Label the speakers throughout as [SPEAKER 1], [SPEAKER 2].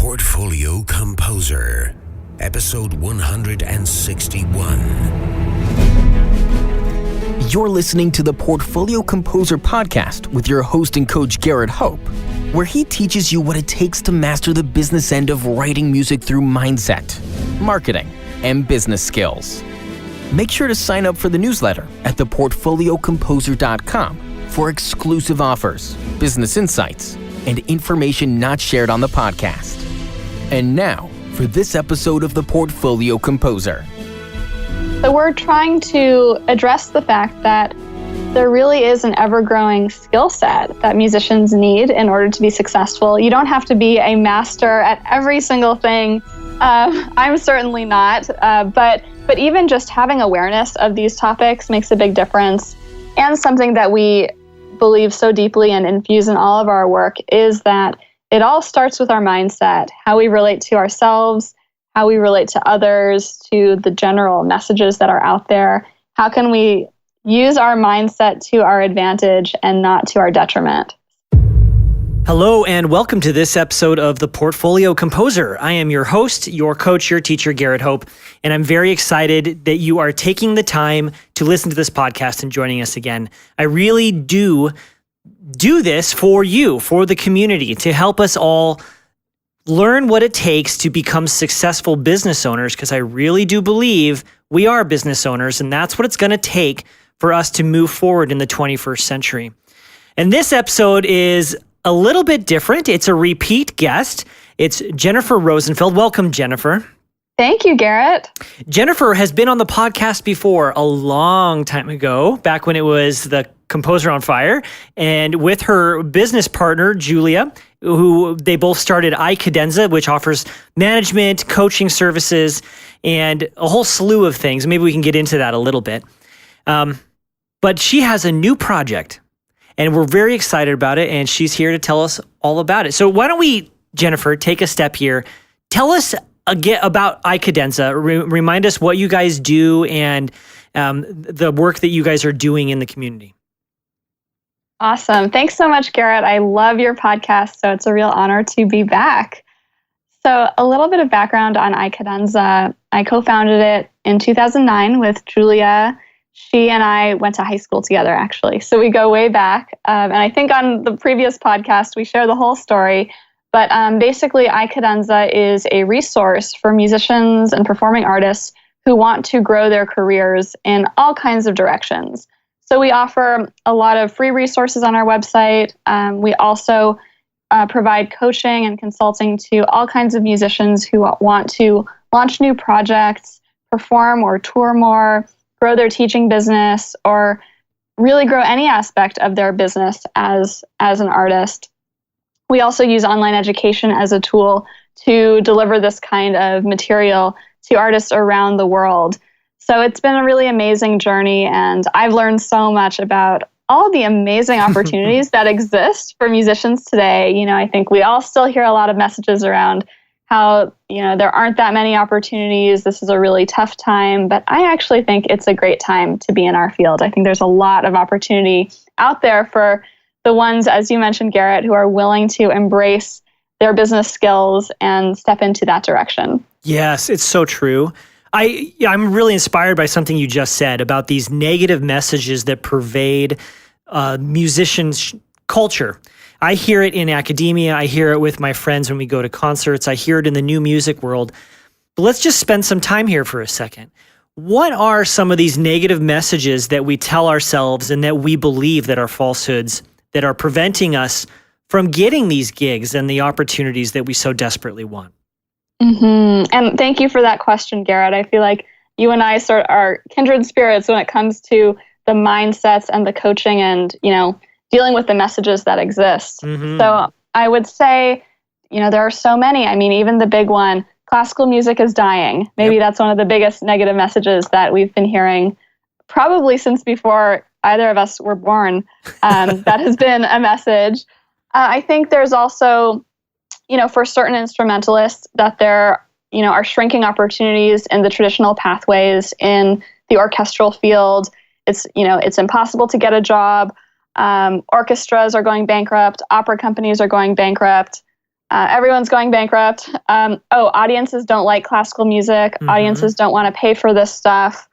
[SPEAKER 1] Portfolio Composer, episode 161.
[SPEAKER 2] You're listening to the Portfolio Composer podcast with your host and coach Garrett Hope, where he teaches you what it takes to master the business end of writing music through mindset, marketing, and business skills. Make sure to sign up for the newsletter at theportfoliocomposer.com for exclusive offers, business insights, and information not shared on the podcast. And now, for this episode of the Portfolio Composer.
[SPEAKER 3] So we're trying to address the fact that there really is an ever-growing skill set that musicians need in order to be successful. You don't have to be a master at every single thing. I'm certainly not, but even just having awareness of these topics makes a big difference. And something that we believe so deeply and infuse in all of our work is that it all starts with our mindset, how we relate to ourselves, how we relate to others, to the general messages that are out there. How can we use our mindset to our advantage and not to our detriment?
[SPEAKER 4] Hello and welcome to this episode of the Portfolio Composer. I am your host, your coach, your teacher, Garrett Hope, and I'm very excited that you are taking the time to listen to this podcast and joining us again. I really do this for you, for the community, to help us all learn what it takes to become successful business owners, because I really do believe we are business owners, and that's what it's going to take for us to move forward in the 21st century. And this episode is a little bit different. It's a repeat guest. It's Jennifer Rosenfeld. Welcome, Jennifer.
[SPEAKER 3] Thank you, Garrett.
[SPEAKER 4] Jennifer has been on the podcast before a long time ago, back when it was the Composer on Fire, and with her business partner, Julia, who they both started iCadenza, which offers management, coaching services, and a whole slew of things. Maybe we can get into that a little bit. But she has a new project, and we're very excited about it, and she's here to tell us all about it. So why don't we, Jennifer, take a step here. Tell us again about iCadenza. Remind us what you guys do and the work that you guys are doing in the community.
[SPEAKER 3] Awesome. Thanks so much, Garrett. I love your podcast, so it's a real honor to be back. So a little bit of background on iCadenza. I co-founded it in 2009 with Julia. She and I went to high school together, actually. So we go way back. And I think on the previous podcast, we share the whole story. But basically, iCadenza is a resource for musicians and performing artists who want to grow their careers in all kinds of directions. So we offer a lot of free resources on our website. We also provide coaching and consulting to all kinds of musicians who want to launch new projects, perform or tour more, grow their teaching business, or really grow any aspect of their business as an artist. We also use online education as a tool to deliver this kind of material to artists around the world. So it's been a really amazing journey, and I've learned so much about all the amazing opportunities that exist for musicians today. You know, I think we all still hear a lot of messages around how, there aren't that many opportunities. This is a really tough time, but I actually think it's a great time to be in our field. I think there's a lot of opportunity out there for the ones, as you mentioned, Garrett, who are willing to embrace their business skills and step into that direction. Yes,
[SPEAKER 4] it's so true. I'm really inspired by something you just said about these negative messages that pervade musicians' culture. I hear it in academia. I hear it with my friends when we go to concerts. I hear it in the new music world. But let's just spend some time here for a second. What are some of these negative messages that we tell ourselves and that we believe that are falsehoods that are preventing us from getting these gigs and the opportunities that we so desperately want?
[SPEAKER 3] Mm-hmm. And thank you for that question, Garrett. I feel like you and I are kindred spirits when it comes to the mindsets and the coaching and, dealing with the messages that exist. Mm-hmm. So I would say, there are so many. I mean, even the big one, classical music is dying. Maybe that's one of the biggest negative messages that we've been hearing probably since before either of us were born. That has been a message. I think there's also, for certain instrumentalists that there, are shrinking opportunities in the traditional pathways in the orchestral field. It's impossible to get a job. Orchestras are going bankrupt. Opera companies are going bankrupt. everyone's going bankrupt. Audiences don't like classical music.
[SPEAKER 4] Mm-hmm.
[SPEAKER 3] Audiences don't want to pay for this stuff.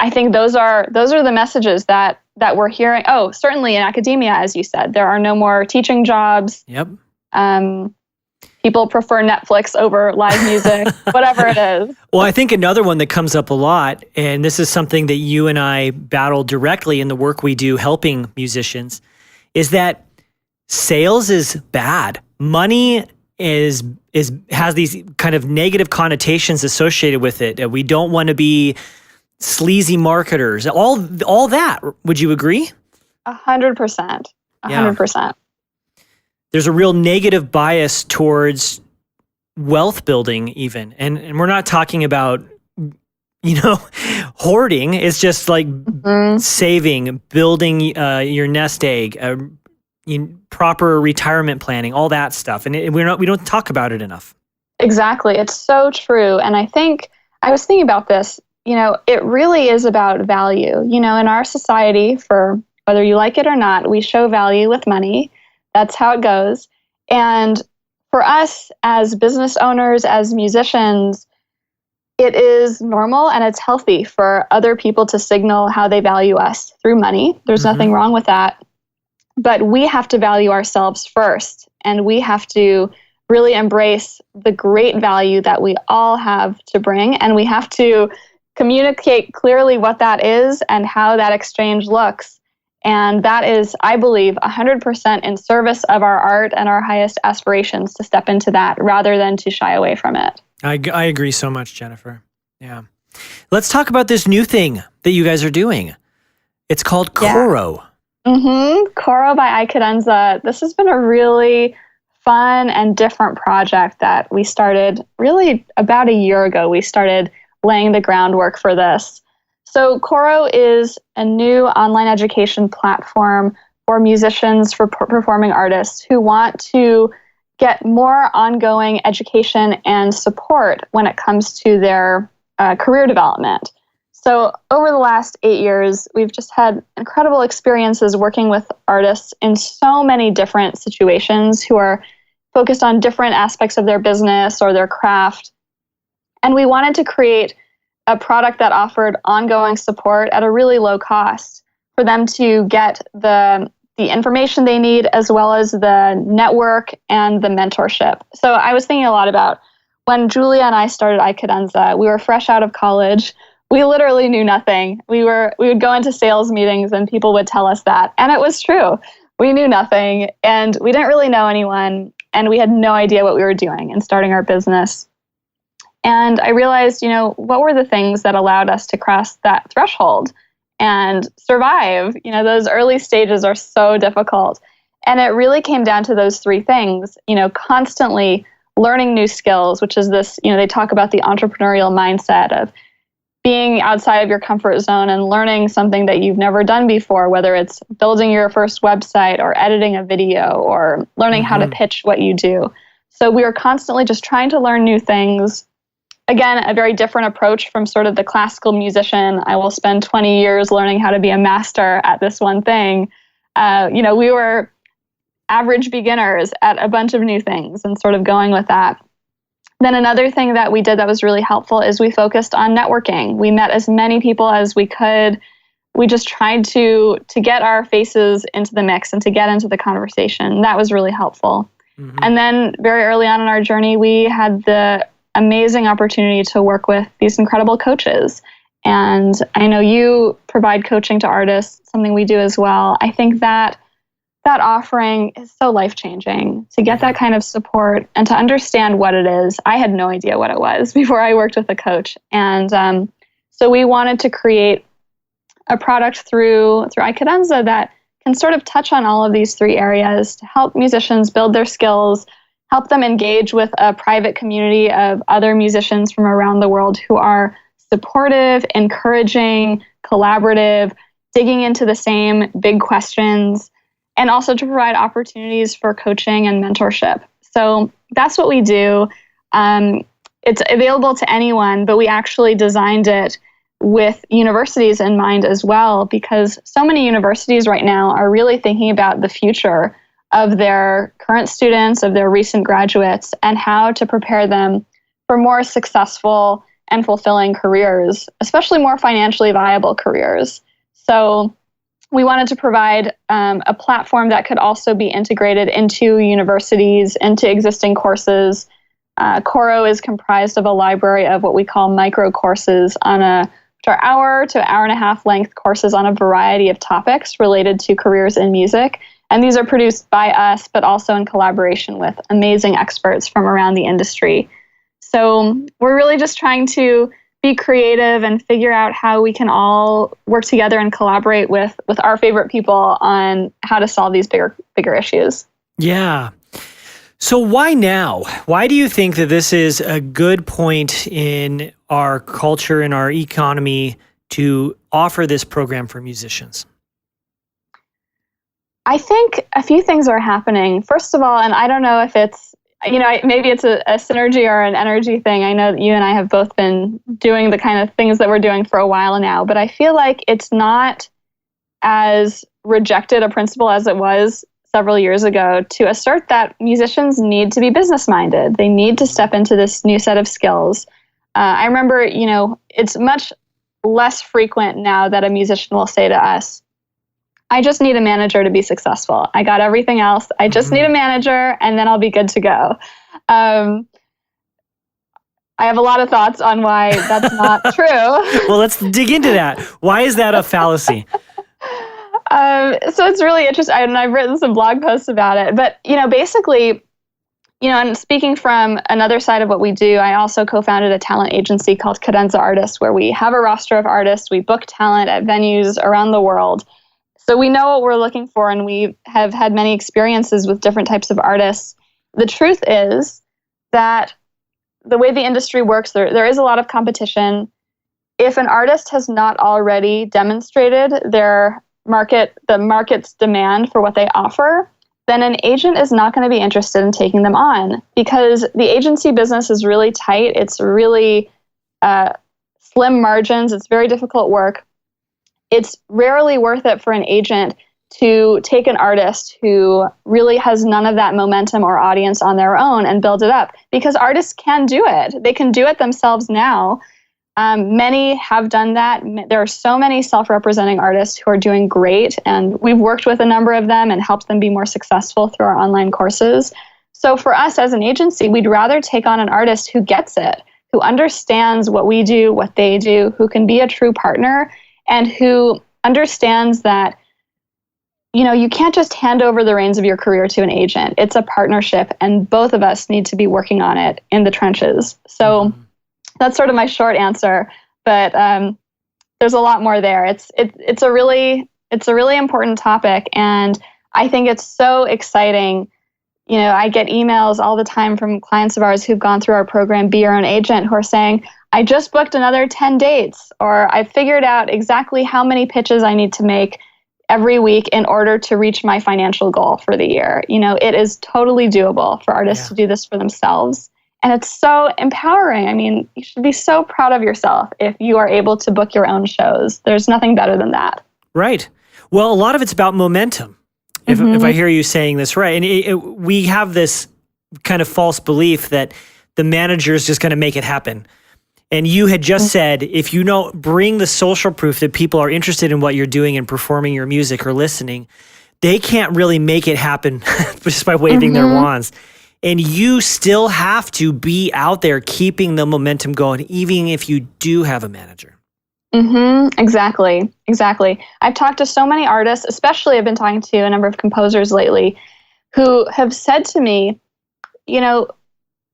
[SPEAKER 3] I think those are the messages that we're hearing. Oh, certainly in academia, as you said, there are no more teaching jobs.
[SPEAKER 4] Yep.
[SPEAKER 3] People prefer Netflix over live music, whatever it is.
[SPEAKER 4] Well, I think another one that comes up a lot, and this is something that you and I battle directly in the work we do helping musicians, is that sales is bad. Money has these kind of negative connotations associated with it. We don't want to be sleazy marketers. All that. Would you agree?
[SPEAKER 3] 100%. 100%.
[SPEAKER 4] There's a real negative bias towards wealth building even. And we're not talking about, hoarding. It's just like saving, building your nest egg, proper retirement planning, all that stuff. And we don't talk about it enough. Exactly.
[SPEAKER 3] It's so true. And I think I was thinking about this, it really is about value. In our society, for whether you like it or not, we show value with money. That's how it goes. And for us as business owners, as musicians, it is normal and it's healthy for other people to signal how they value us through money. There's nothing wrong with that. But we have to value ourselves first. And we have to really embrace the great value that we all have to bring. And we have to communicate clearly what that is and how that exchange looks. And that is, I believe, 100% in service of our art and our highest aspirations to step into that rather than to shy away from it.
[SPEAKER 4] I agree so much, Jennifer. Yeah. Let's talk about this new thing that you guys are doing. It's called Coro.
[SPEAKER 3] Coro by iCadenza. This has been a really fun and different project that we started really about a year ago. We started laying the groundwork for this. So Coro is a new online education platform for musicians, for performing artists who want to get more ongoing education and support when it comes to their career development. So over the last 8 years, we've just had incredible experiences working with artists in so many different situations who are focused on different aspects of their business or their craft. And we wanted to create a product that offered ongoing support at a really low cost for them to get the information they need as well as the network and the mentorship. So I was thinking a lot about when Julia and I started iCadenza. We were fresh out of college. We literally knew nothing. We would go into sales meetings and people would tell us that. And it was true. We knew nothing and we didn't really know anyone and we had no idea what we were doing in starting our business. And I realized, what were the things that allowed us to cross that threshold and survive? Those early stages are so difficult. And it really came down to those three things, constantly learning new skills, which is this, they talk about the entrepreneurial mindset of being outside of your comfort zone and learning something that you've never done before, whether it's building your first website or editing a video or learning how to pitch what you do. So we were constantly just trying to learn new things. Again, a very different approach from sort of the classical musician. I will spend 20 years learning how to be a master at this one thing. We were average beginners at a bunch of new things and sort of going with that. Then another thing that we did that was really helpful is we focused on networking. We met as many people as we could. We just tried to get our faces into the mix and to get into the conversation. That was really helpful. And then very early on in our journey, we had the amazing opportunity to work with these incredible coaches. And I know you provide coaching to artists, something we do as well. I think that offering is so life-changing to get that kind of support and to understand what it is. I had no idea what it was before I worked with a coach. And so we wanted to create a product through iCadenza that can sort of touch on all of these three areas to help musicians build their skills, help them engage with a private community of other musicians from around the world who are supportive, encouraging, collaborative, digging into the same big questions, and also to provide opportunities for coaching and mentorship. So that's what we do. It's available to anyone, but we actually designed it with universities in mind as well, because so many universities right now are really thinking about the future of their current students, of their recent graduates, and how to prepare them for more successful and fulfilling careers, especially more financially viable careers. So we wanted to provide a platform that could also be integrated into universities, into existing courses. Coro is comprised of a library of what we call micro courses which are hour to hour and a half length courses on a variety of topics related to careers in music. And these are produced by us, but also in collaboration with amazing experts from around the industry. So we're really just trying to be creative and figure out how we can all work together and collaborate with our favorite people on how to solve these bigger issues.
[SPEAKER 4] Yeah. So why now? Why do you think that this is a good point in our culture and our economy to offer this program for musicians?
[SPEAKER 3] I think a few things are happening. First of all, and I don't know if it's, maybe it's a synergy or an energy thing. I know that you and I have both been doing the kind of things that we're doing for a while now, but I feel like it's not as rejected a principle as it was several years ago to assert that musicians need to be business-minded. They need to step into this new set of skills. I remember, it's much less frequent now that a musician will say to us, I just need a manager to be successful. I got everything else. I just need a manager, and then I'll be good to go. I have a lot of thoughts on why that's not true.
[SPEAKER 4] Well, let's dig into that. Why is that a fallacy?
[SPEAKER 3] So it's really interesting, and I've written some blog posts about it. But, basically, and speaking from another side of what we do, I also co-founded a talent agency called iCadenza Artists, where we have a roster of artists. We book talent at venues around the world. So we know what we're looking for, and we have had many experiences with different types of artists. The truth is that the way the industry works, there is a lot of competition. If an artist has not already demonstrated the market's demand for what they offer, then an agent is not going to be interested in taking them on, because the agency business is really tight. It's really slim margins. It's very difficult work. It's rarely worth it for an agent to take an artist who really has none of that momentum or audience on their own and build it up, because artists can do it. They can do it themselves now. Many have done that. There are so many self-representing artists who are doing great, and we've worked with a number of them and helped them be more successful through our online courses. So for us as an agency, we'd rather take on an artist who gets it, who understands what we do, what they do, who can be a true partner, and who understands that, you can't just hand over the reins of your career to an agent. It's a partnership, and both of us need to be working on it in the trenches. So that's sort of my short answer, but there's a lot more there. It's a really important topic, and I think it's so exciting. I get emails all the time from clients of ours who've gone through our program, Be Your Own Agent, who are saying, I just booked another 10 dates, or I figured out exactly how many pitches I need to make every week in order to reach my financial goal for the year. It is totally doable for artists to do this for themselves. And it's so empowering. I mean, you should be so proud of yourself if you are able to book your own shows. There's nothing better than that. Right.
[SPEAKER 4] Well, a lot of it's about momentum, if I hear you saying this right. And we have this kind of false belief that the manager is just going to make it happen. And you had just said, if you bring the social proof that people are interested in what you're doing and performing your music or listening, they can't really make it happen just by waving their wands. And you still have to be out there keeping the momentum going, even if you do have a manager.
[SPEAKER 3] Exactly. I've talked to so many artists, especially I've been talking to a number of composers lately, who have said to me,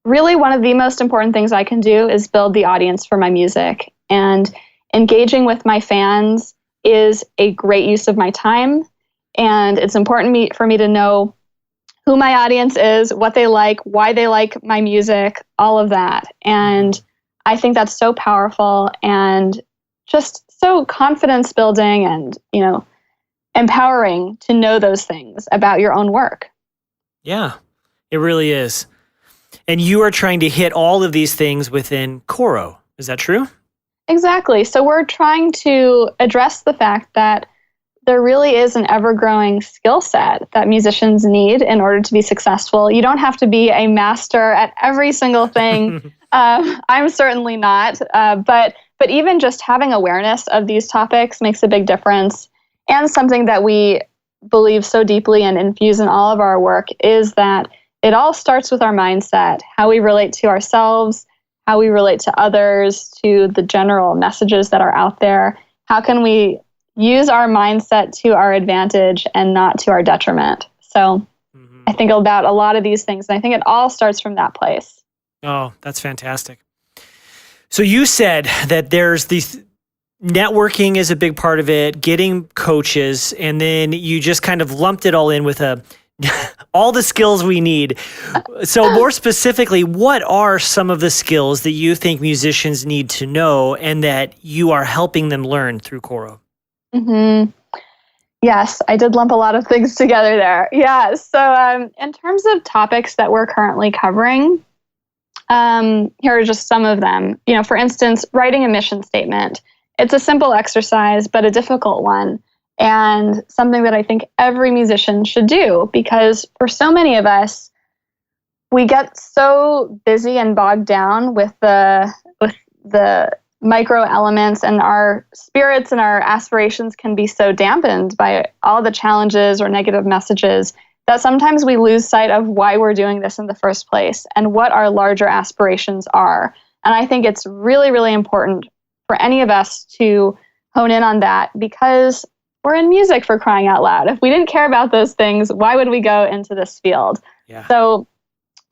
[SPEAKER 3] really one of the most important things I can do is build the audience for my music. And engaging with my fans is a great use of my time. And it's important for me to know who my audience is, what they like, why they like my music, all of that. And I think that's so powerful and just so confidence building and, empowering to know those things about your own work.
[SPEAKER 4] Yeah, it really is. And you are trying to hit all of these things within Coro. Is that true?
[SPEAKER 3] Exactly. So we're trying to address the fact that there really is an ever-growing skill set that musicians need in order to be successful. You don't have to be a master at every single thing. I'm certainly not, but even just having awareness of these topics makes a big difference. And something that we believe so deeply and infuse in all of our work is that it all starts with our mindset, how we relate to ourselves, how we relate to others, to the general messages that are out there. How can we use our mindset to our advantage and not to our detriment? So I think about a lot of these things, and I think it all starts from that place.
[SPEAKER 4] Oh, that's fantastic. So you said that there's these networking is a big part of it, getting coaches, and then you just kind of lumped it all in with all the skills we need. So more specifically, what are some of the skills that you think musicians need to know and that you are helping them learn through Coro?
[SPEAKER 3] Mm-hmm. Yes, I did lump a lot of things together there. Yeah, so in terms of topics that we're currently covering, here are just some of them. For instance, writing a mission statement. It's a simple exercise, but a difficult one, and something that I think every musician should do, because for so many of us, we get so busy and bogged down with the micro elements, and our spirits and our aspirations can be so dampened by all the challenges or negative messages that sometimes we lose sight of why we're doing this in the first place and what our larger aspirations are. And I think it's really, really important for any of us to hone in on that, because we're in music, for crying out loud. If we didn't care about those things, why would we go into this field?
[SPEAKER 4] Yeah.
[SPEAKER 3] So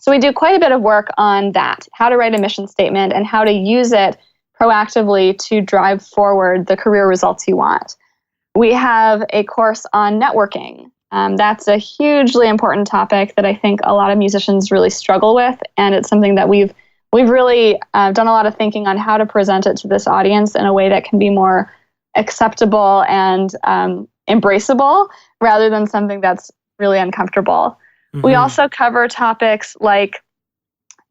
[SPEAKER 3] we do quite a bit of work on that, how to write a mission statement and how to use it proactively to drive forward the career results you want. We have a course on networking. That's a hugely important topic that I think a lot of musicians really struggle with, and it's something that we've really done a lot of thinking on how to present it to this audience in a way that can be more acceptable and embraceable rather than something that's really uncomfortable. Mm-hmm. We also cover topics like,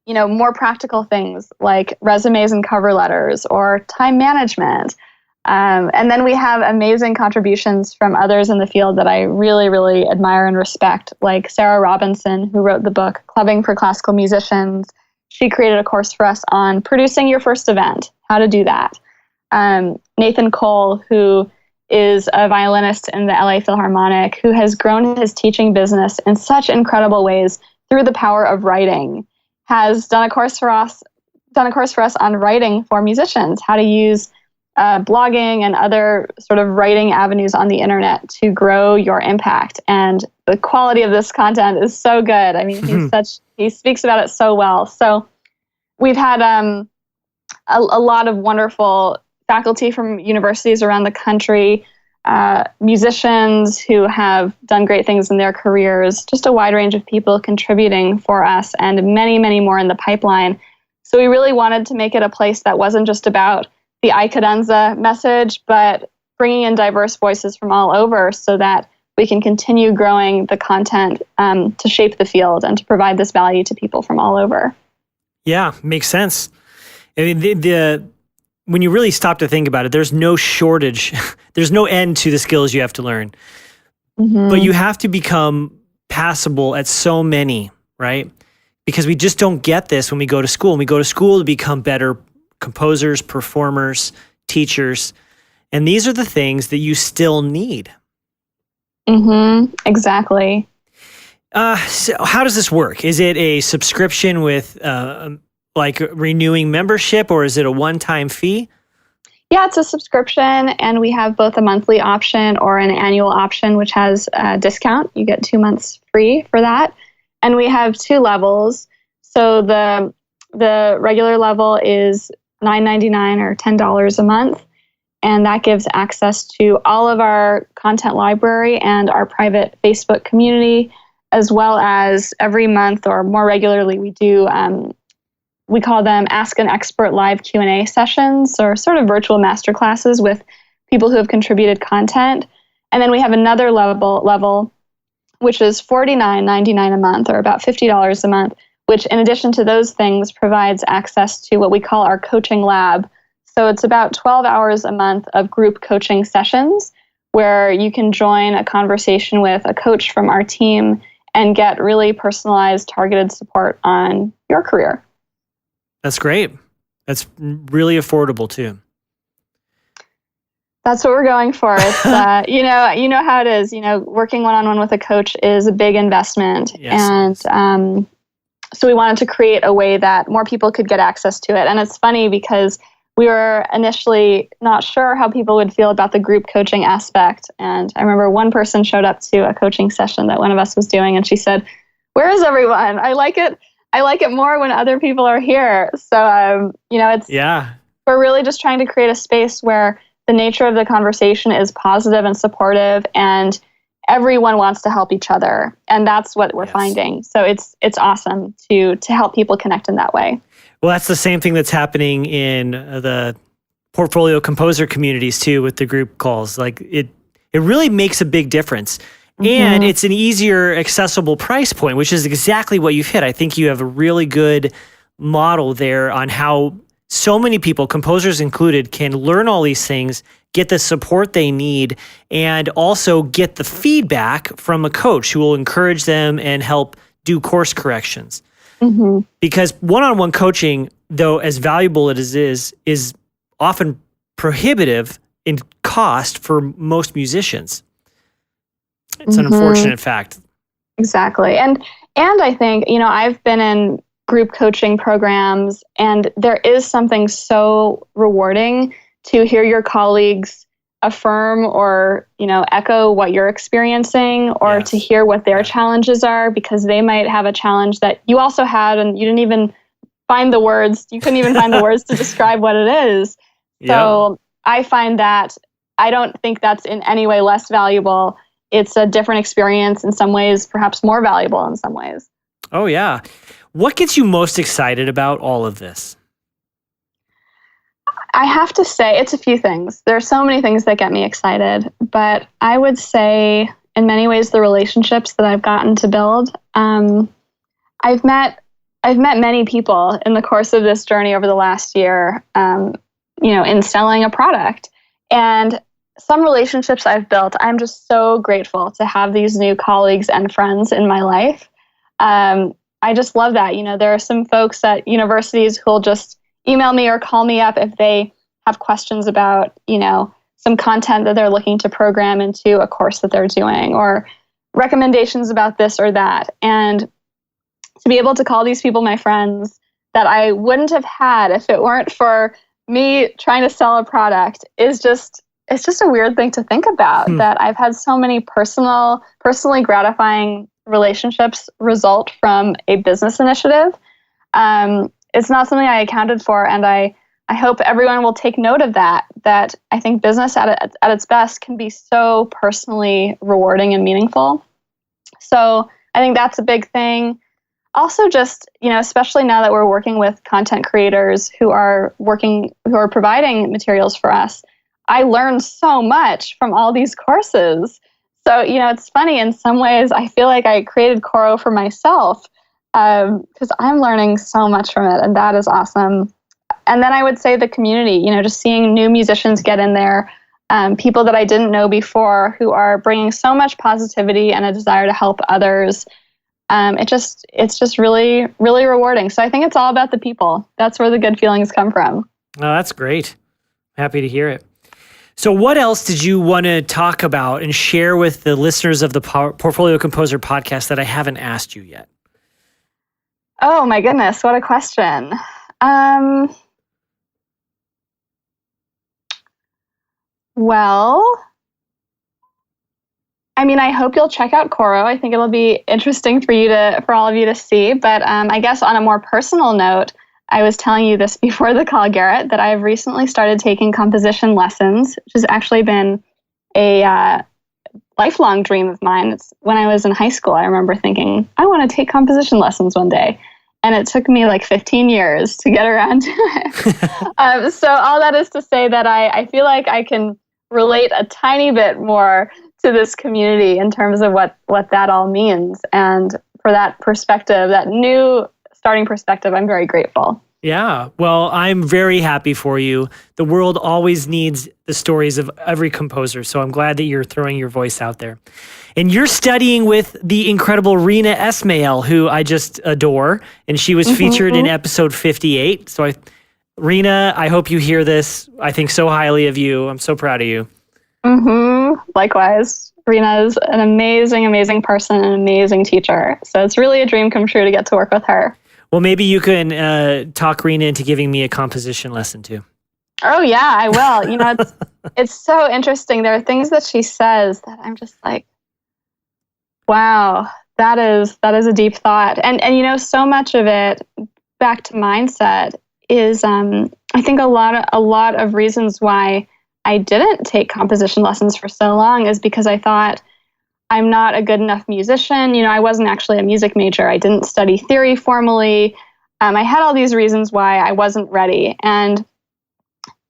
[SPEAKER 3] more practical things like resumes and cover letters or time management. And then we have amazing contributions from others in the field that I really, really admire and respect, like Sarah Robinson, who wrote the book Clubbing for Classical Musicians. She created a course for us on producing your first event, how to do that. Nathan Cole, who is a violinist in the LA Philharmonic, who has grown his teaching business in such incredible ways through the power of writing, has done a course for us on writing for musicians, how to use blogging and other sort of writing avenues on the internet to grow your impact. And the quality of this content is so good. I mean, he speaks about it so well. So we've had a lot of wonderful faculty from universities around the country, musicians who have done great things in their careers, just a wide range of people contributing for us, and many, many more in the pipeline. So we really wanted to make it a place that wasn't just about the iCadenza message, but bringing in diverse voices from all over so that we can continue growing the content to shape the field and to provide this value to people from all over. Yeah,
[SPEAKER 4] makes sense. I mean, when you really stop to think about it, there's no shortage. There's no end to the skills you have to learn. Mm-hmm. But you have to become passable at so many, right? Because we just don't get this when we go to school. And we go to school to become better composers, performers, teachers. And these are the things that you still need.
[SPEAKER 3] Mm-hmm. Exactly.
[SPEAKER 4] So how does this work? Is it a subscription with like renewing membership, or is it a one-time fee?
[SPEAKER 3] Yeah, it's a subscription, and we have both a monthly option or an annual option, which has a discount. You get 2 months free for that. And we have 2 levels. So the regular level is $9.99 or $10 a month, and that gives access to all of our content library and our private Facebook community, as well as every month or more regularly we do we call them Ask an Expert live Q&A sessions, or sort of virtual masterclasses with people who have contributed content. And then we have another level which is $49.99 a month, or about $50 a month, which in addition to those things provides access to what we call our coaching lab. So it's about 12 hours a month of group coaching sessions where you can join a conversation with a coach from our team and get really personalized, targeted support on your career.
[SPEAKER 4] That's great. That's really affordable too.
[SPEAKER 3] That's what we're going for. It's you know how it is. Working one-on-one with a coach is a big investment, and so we wanted to create a way that more people could get access to it. And it's funny because we were initially not sure how people would feel about the group coaching aspect. And I remember one person showed up to a coaching session that one of us was doing, and she said, "Where is everyone? I like it more when other people are here." So we're really just trying to create a space where the nature of the conversation is positive and supportive, and everyone wants to help each other. And that's what we're finding. So it's awesome to help people connect in that way.
[SPEAKER 4] Well, that's the same thing that's happening in the portfolio composer communities too, with the group calls. Like it really makes a big difference. And it's an easier, accessible price point, which is exactly what you've hit. I think you have a really good model there on how so many people, composers included, can learn all these things, get the support they need, and also get the feedback from a coach who will encourage them and help do course corrections. Because one-on-one coaching, though as valuable as it is often prohibitive in cost for most musicians. It's an unfortunate fact.
[SPEAKER 3] Exactly. And I think, I've been in group coaching programs, and there is something so rewarding to hear your colleagues affirm or, echo what you're experiencing, or to hear what their challenges are, because they might have a challenge that you also had and you didn't even find the words. You couldn't even find the words to describe what it is. So I find that I don't think that's in any way less valuable. It's a different experience in some ways, perhaps more valuable in some ways.
[SPEAKER 4] Oh, yeah. What gets you most excited about all of this?
[SPEAKER 3] I have to say it's a few things. There are so many things that get me excited, but I would say in many ways the relationships that I've gotten to build. I've met many people in the course of this journey over the last year, in selling a product. And some relationships I've built, I'm just so grateful to have these new colleagues and friends in my life. I just love that. There are some folks at universities who'll just email me or call me up if they have questions about, some content that they're looking to program into a course that they're doing, or recommendations about this or that. And to be able to call these people my friends that I wouldn't have had if it weren't for me trying to sell a product it's just a weird thing to think about, that I've had so many personally gratifying relationships result from a business initiative. It's not something I accounted for, and I hope everyone will take note of that I think business at its best can be so personally rewarding and meaningful. So I think that's a big thing. Also, just, especially now that we're working with content creators who are providing materials for us, I learned so much from all these courses. So, it's funny, in some ways, I feel like I created Coro for myself, because I'm learning so much from it, and that is awesome. And then I would say the community, just seeing new musicians get in there, people that I didn't know before who are bringing so much positivity and a desire to help others. It's just really, really rewarding. So I think it's all about the people. That's where the good feelings come from.
[SPEAKER 4] Oh, that's great. Happy to hear it. So what else did you want to talk about and share with the listeners of the Portfolio Composer podcast that I haven't asked you yet?
[SPEAKER 3] Oh my goodness, what a question. Well, I hope you'll check out Coro. I think it'll be interesting for all of you to see. But I guess on a more personal note, I was telling you this before the call, Garrett, that I've recently started taking composition lessons, which has actually been a lifelong dream of mine. It's when I was in high school, I remember thinking, I want to take composition lessons one day. And it took me like 15 years to get around to it. So all that is to say that I feel like I can relate a tiny bit more to this community in terms of what that all means. And for that perspective, that new starting perspective, I'm very grateful.
[SPEAKER 4] Yeah. Well, I'm very happy for you. The world always needs the stories of every composer. So I'm glad that you're throwing your voice out there. And you're studying with the incredible Rina Esmail, who I just adore. And she was featured in episode 58. So Rina, I hope you hear this. I think so highly of you. I'm so proud of you.
[SPEAKER 3] Likewise. Rina is an amazing, amazing person, an amazing teacher. So it's really a dream come true to get to work with her.
[SPEAKER 4] Well, maybe you can talk Rina into giving me a composition lesson too.
[SPEAKER 3] Oh yeah, I will. It's so interesting. There are things that she says that I'm just like, wow, that is a deep thought. And so much of it, back to mindset, is I think a lot of reasons why I didn't take composition lessons for so long is because I thought I'm not a good enough musician. I wasn't actually a music major. I didn't study theory formally. I had all these reasons why I wasn't ready. And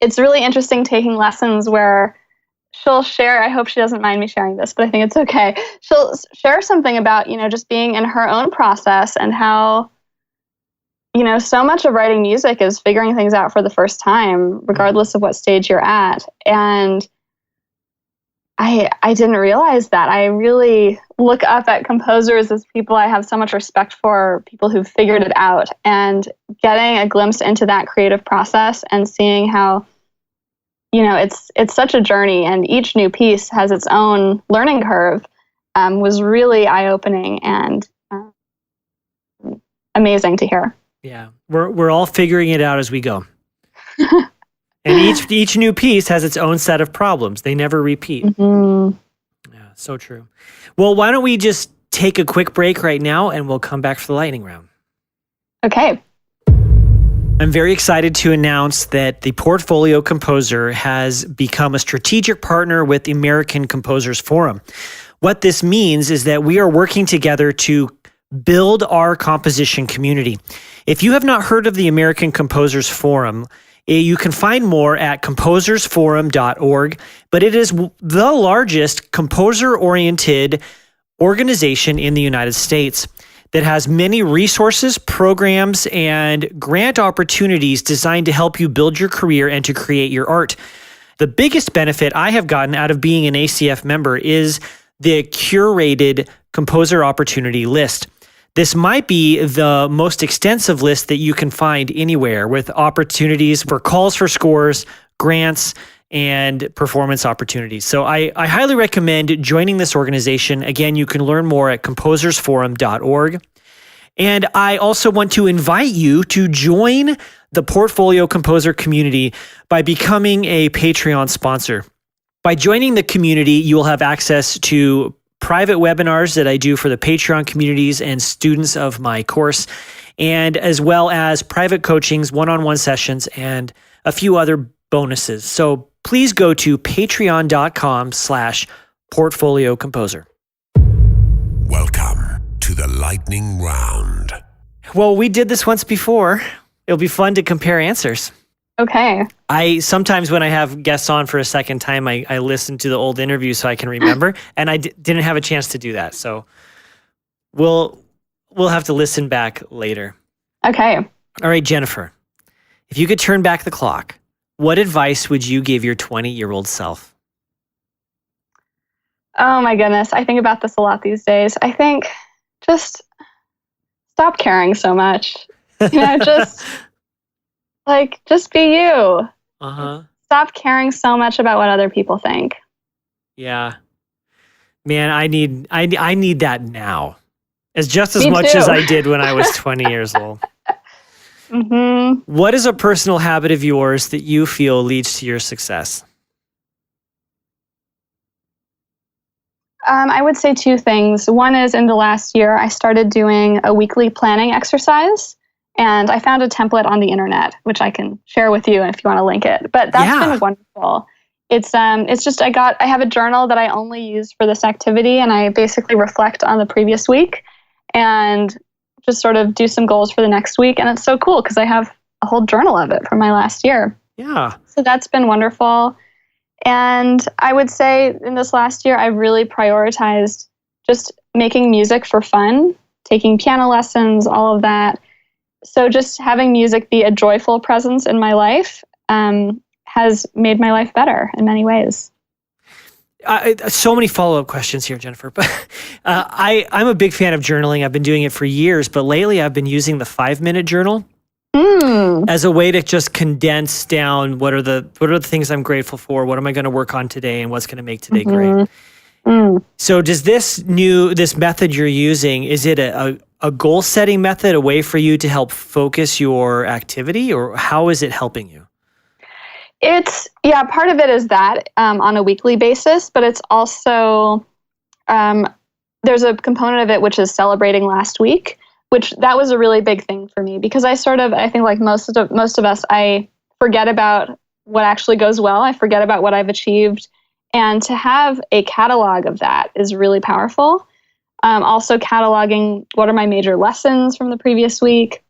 [SPEAKER 3] it's really interesting taking lessons where she'll share, I hope she doesn't mind me sharing this, but I think it's okay. She'll share something about, just being in her own process and how, so much of writing music is figuring things out for the first time, regardless of what stage you're at. And I didn't realize that. I really look up at composers as people I have so much respect for, people who've figured it out, and getting a glimpse into that creative process and seeing how, it's such a journey and each new piece has its own learning curve was really eye-opening and amazing to hear.
[SPEAKER 4] Yeah, we're all figuring it out as we go. And each new piece has its own set of problems. They never repeat. Yeah, so true. Well, why don't we just take a quick break right now and we'll come back for the lightning round.
[SPEAKER 3] Okay.
[SPEAKER 4] I'm very excited to announce that the Portfolio Composer has become a strategic partner with the American Composers Forum. What this means is that we are working together to build our composition community. If you have not heard of the American Composers Forum, you can find more at composersforum.org, but it is the largest composer-oriented organization in the United States that has many resources, programs, and grant opportunities designed to help you build your career and to create your art. The biggest benefit I have gotten out of being an ACF member is the curated composer opportunity list. This might be the most extensive list that you can find anywhere, with opportunities for calls for scores, grants, and performance opportunities. So I highly recommend joining this organization. Again, you can learn more at composersforum.org. And I also want to invite you to join the Portfolio Composer community by becoming a Patreon sponsor. By joining the community, you will have access to private webinars that I do for the Patreon communities and students of my course, and as well as private coachings, one-on-one sessions, and a few other bonuses. So please go to patreon.com/Portfolio Composer.
[SPEAKER 1] Welcome to the lightning round.
[SPEAKER 4] Well, we did this once before. It'll be fun to compare answers.
[SPEAKER 3] Okay.
[SPEAKER 4] I sometimes when I have guests on for a second time, I listen to the old interview so I can remember, and I didn't have a chance to do that. So we'll have to listen back later.
[SPEAKER 3] Okay.
[SPEAKER 4] All right, Jennifer, if you could turn back the clock, what advice would you give your 20-year-old self?
[SPEAKER 3] Oh my goodness. I think about this a lot these days. I think just stop caring so much. Just be you. Stop caring so much about what other people think.
[SPEAKER 4] Yeah. Man, I need that now. As much
[SPEAKER 3] too.
[SPEAKER 4] as I did when I was 20 years old. What is a personal habit of yours that you feel leads to your success?
[SPEAKER 3] I would say two things. One is in the last year, I started doing a weekly planning exercise. And I found a template on the internet, which I can share with you if you want to link it. But that's been wonderful. It's just I have a journal that I only use for this activity, and I basically reflect on the previous week and just sort of do some goals for the next week. And it's so cool because I have a whole journal of it from my last year.
[SPEAKER 4] Yeah.
[SPEAKER 3] So that's been wonderful. And I would say in this last year, I really prioritized just making music for fun, taking piano lessons, all of that. so just having music be a joyful presence in my life has made my life better in many ways.
[SPEAKER 4] So many follow-up questions here, Jennifer. But I'm a big fan of journaling. I've been doing it for years, but lately I've been using the 5-minute journal as a way to just condense down what are the things I'm grateful for, what am I going to work on today, and what's going to make today great. So does this method you're using, is it a goal-setting method, a way for you to help focus your activity, or how is it helping you?
[SPEAKER 3] Part of it is that on a weekly basis, but it's also, there's a component of it which is celebrating last week, which that was a really big thing for me because I think like most of us, I forget about what actually goes well. I forget about what I've achieved. And to have a catalog of that is really powerful. Also cataloging what are my major lessons from the previous week.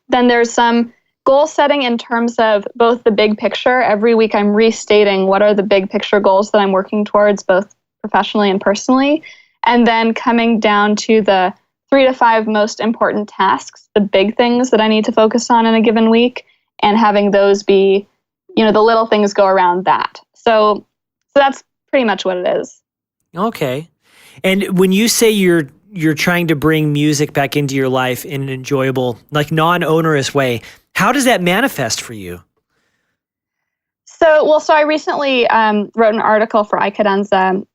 [SPEAKER 3] Then there's some goal setting in terms of both the big picture. Every week I'm restating what are the big picture goals that I'm working towards, both professionally and personally. And then coming down to the 3 to 5 most important tasks, the big things that I need to focus on in a given week, and having those be, the little things go around that. So that's pretty much what it is. Okay.
[SPEAKER 4] And when you say you're trying to bring music back into your life in an enjoyable, like non-onerous way, how does that manifest for you?
[SPEAKER 3] So I recently wrote an article for iCadenza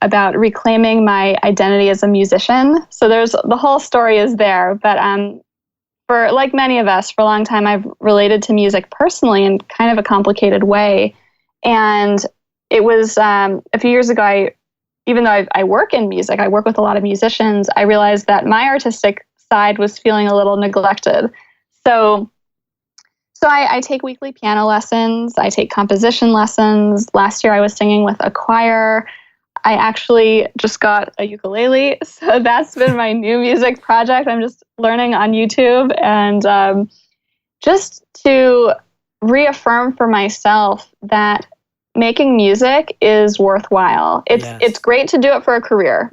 [SPEAKER 3] about reclaiming my identity as a musician. So the whole story is there, but for like many of us, for a long time, I've related to music personally in kind of a complicated way. And it was a few years ago, even though I work in music, I work with a lot of musicians, I realized that my artistic side was feeling a little neglected. So I take weekly piano lessons. I take composition lessons. Last year I was singing with a choir. I actually just got a ukulele. So that's been my new music project. I'm just learning on YouTube. And just to reaffirm for myself that making music is worthwhile. It's great to do it for a career.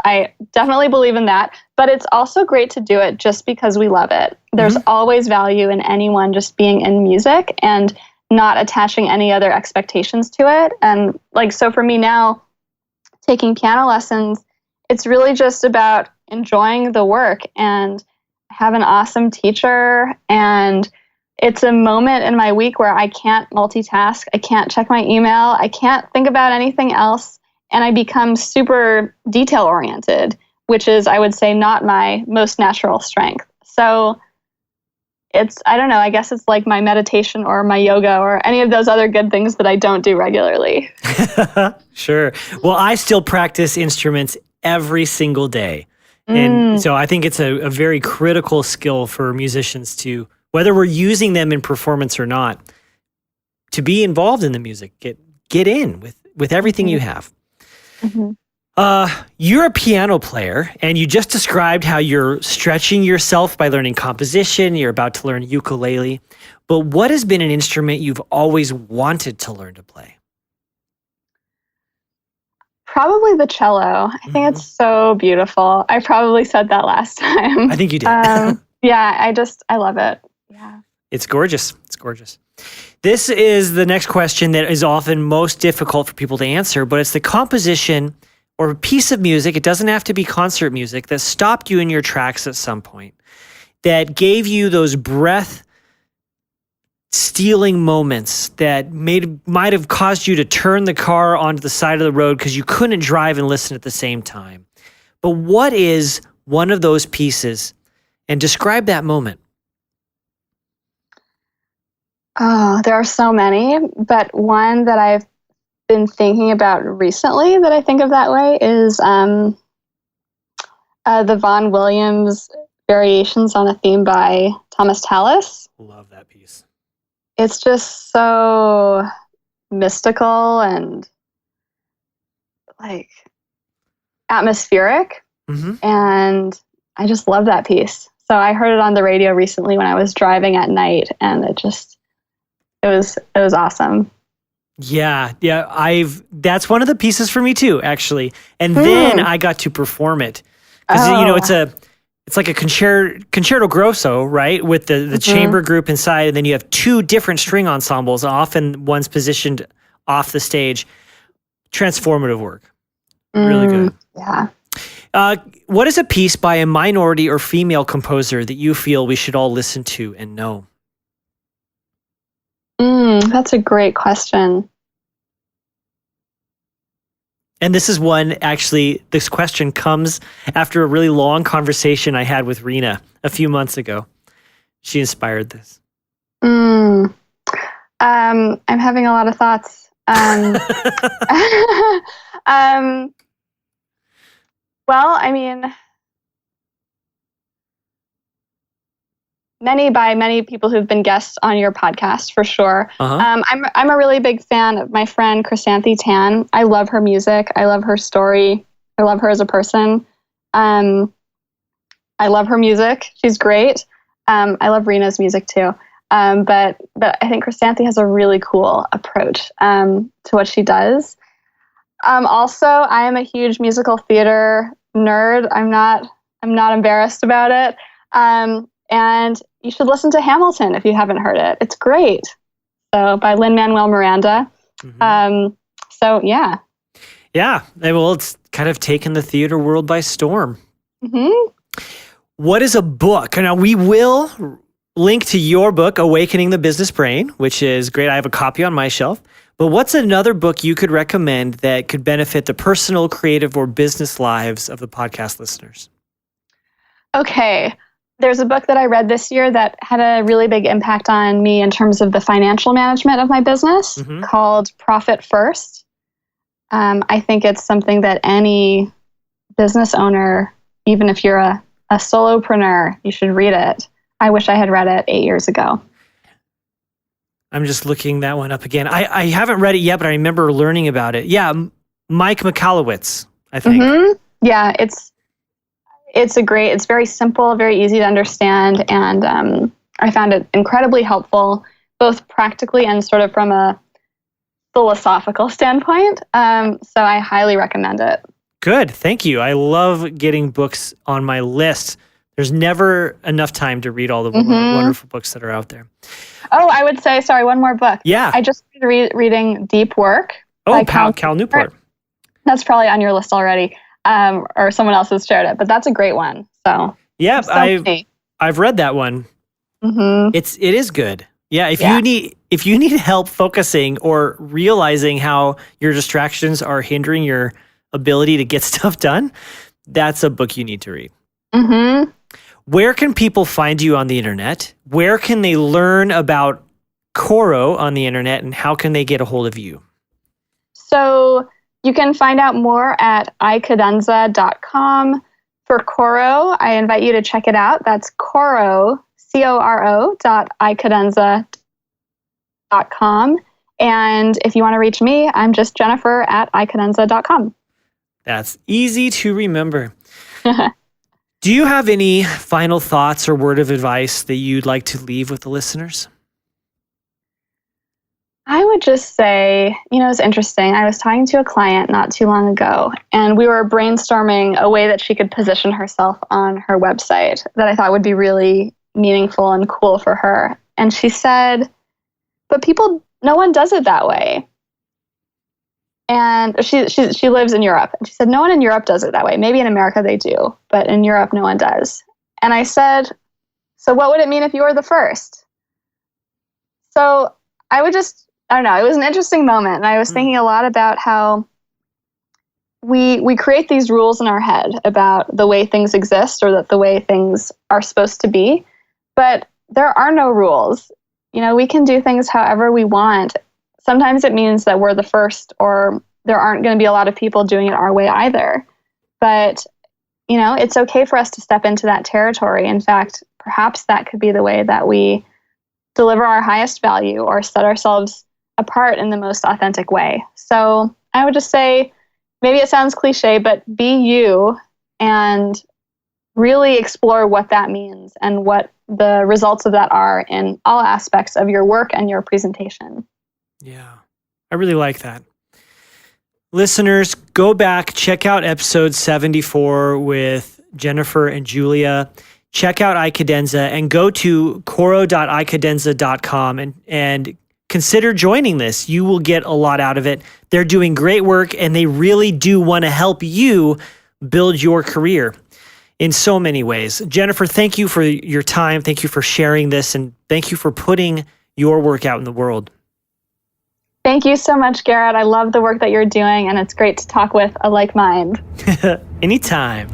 [SPEAKER 3] I definitely believe in that, but it's also great to do it just because we love it. There's always value in anyone just being in music and not attaching any other expectations to it. And so for me now, taking piano lessons, it's really just about enjoying the work and have an awesome teacher. And it's a moment in my week where I can't multitask. I can't check my email. I can't think about anything else. And I become super detail oriented, which is, I would say, not my most natural strength. So I don't know, I guess it's like my meditation or my yoga or any of those other good things that I don't do regularly.
[SPEAKER 4] Sure. Well, I still practice instruments every single day. And so I think it's a very critical skill for musicians to, whether we're using them in performance or not, to be involved in the music, get in with everything you have. You're a piano player, and you just described how you're stretching yourself by learning composition. You're about to learn ukulele. But what has been an instrument you've always wanted to learn to play?
[SPEAKER 3] Probably the cello. I think it's so beautiful. I probably said that last time.
[SPEAKER 4] I think you did.
[SPEAKER 3] Yeah, I love it. Yeah.
[SPEAKER 4] It's gorgeous. It's gorgeous. This is the next question that is often most difficult for people to answer, but it's the composition or a piece of music, it doesn't have to be concert music, that stopped you in your tracks at some point, that gave you those breath-stealing moments that might have caused you to turn the car onto the side of the road because you couldn't drive and listen at the same time. But what is one of those pieces? And describe that moment.
[SPEAKER 3] Oh, there are so many, but one that I've been thinking about recently that I think of that way is the Vaughan Williams Variations on a Theme by Thomas Tallis.
[SPEAKER 4] Love that piece.
[SPEAKER 3] It's just so mystical and like atmospheric. And I just love that piece. So I heard it on the radio recently when I was driving at night, and it was awesome.
[SPEAKER 4] Yeah. That's one of the pieces for me too, actually. And then I got to perform it. Because, it's it's like a concerto grosso, right? With the chamber group inside, and then you have two different string ensembles. Often one's positioned off the stage. Transformative work. Really good.
[SPEAKER 3] Yeah.
[SPEAKER 4] What is a piece by a minority or female composer that you feel we should all listen to and know?
[SPEAKER 3] That's a great question.
[SPEAKER 4] And this is one, actually, this question comes after a really long conversation I had with Rena a few months ago. She inspired this.
[SPEAKER 3] I'm having a lot of thoughts. Well, I mean, many people who've been guests on your podcast for sure. I'm a really big fan of my friend Chysanthe Tan. I love her music. I love her story. I love her as a person. I love her music. She's great. I love Rena's music too. But I think Chysanthe has a really cool approach to what she does. Also, I am a huge musical theater nerd. I'm not embarrassed about it. And you should listen to Hamilton if you haven't heard it. It's great. So by Lin-Manuel Miranda. So yeah.
[SPEAKER 4] Yeah. Well, it's kind of taken the theater world by storm.
[SPEAKER 3] Mm-hmm.
[SPEAKER 4] What is a book? Now, we will link to your book, Awakening the Business Brain, which is great. I have a copy on my shelf. But what's another book you could recommend that could benefit the personal, creative, or business lives of the podcast listeners?
[SPEAKER 3] Okay. There's a book that I read this year that had a really big impact on me in terms of the financial management of my business called Profit First. I think it's something that any business owner, even if you're a solopreneur, you should read it. I wish I had read it 8 years ago.
[SPEAKER 4] I'm just looking that one up again. I haven't read it yet, but I remember learning about it. Yeah, Mike Michalowicz, I think.
[SPEAKER 3] Yeah, it's very simple, very easy to understand, and I found it incredibly helpful, both practically and sort of from a philosophical standpoint. So I highly recommend it.
[SPEAKER 4] Good, thank you. I love getting books on my list. There's never enough time to read all the wonderful books that are out there.
[SPEAKER 3] Oh, I would say, sorry, one more book.
[SPEAKER 4] Yeah.
[SPEAKER 3] I just started reading Deep Work.
[SPEAKER 4] Oh, Cal Newport.
[SPEAKER 3] That's probably on your list already. Or someone else has shared it, but that's a great one. So
[SPEAKER 4] yeah, I've read that one. It is good. Yeah, if you need help focusing or realizing how your distractions are hindering your ability to get stuff done, that's a book you need to read. Where can people find you on the internet? Where can they learn about Coro on the internet, and how can they get a hold of you?
[SPEAKER 3] So you can find out more at iCadenza.com. For Coro, I invite you to check it out. That's Coro, CORO.iCadenza.com. And if you want to reach me, I'm just Jennifer at iCadenza.com.
[SPEAKER 4] That's easy to remember. Do you have any final thoughts or word of advice that you'd like to leave with the listeners?
[SPEAKER 3] I would just say, it's interesting. I was talking to a client not too long ago, and we were brainstorming a way that she could position herself on her website that I thought would be really meaningful and cool for her. And she said, but no one does it that way. And she lives in Europe. And she said, no one in Europe does it that way. Maybe in America they do, but in Europe, no one does. And I said, so what would it mean if you were the first? So I don't know, it was an interesting moment. And I was thinking a lot about how we create these rules in our head about the way things exist or that the way things are supposed to be. But there are no rules. We can do things however we want. Sometimes it means that we're the first, or there aren't going to be a lot of people doing it our way either. But, it's okay for us to step into that territory. In fact, perhaps that could be the way that we deliver our highest value or set ourselves apart in the most authentic way. So I would just say, maybe it sounds cliche, but be you and really explore what that means and what the results of that are in all aspects of your work and your presentation.
[SPEAKER 4] Yeah, I really like that. Listeners, go back, check out episode 74 with Jennifer and Julia. Check out iCadenza and go to coro.icadenza.com and consider joining this. You will get a lot out of it. They're doing great work, and they really do want to help you build your career in so many ways. Jennifer, thank you for your time. Thank you for sharing this, and thank you for putting your work out in the world.
[SPEAKER 3] Thank you so much, Garrett. I love the work that you're doing, and it's great to talk with a like mind.
[SPEAKER 4] Anytime.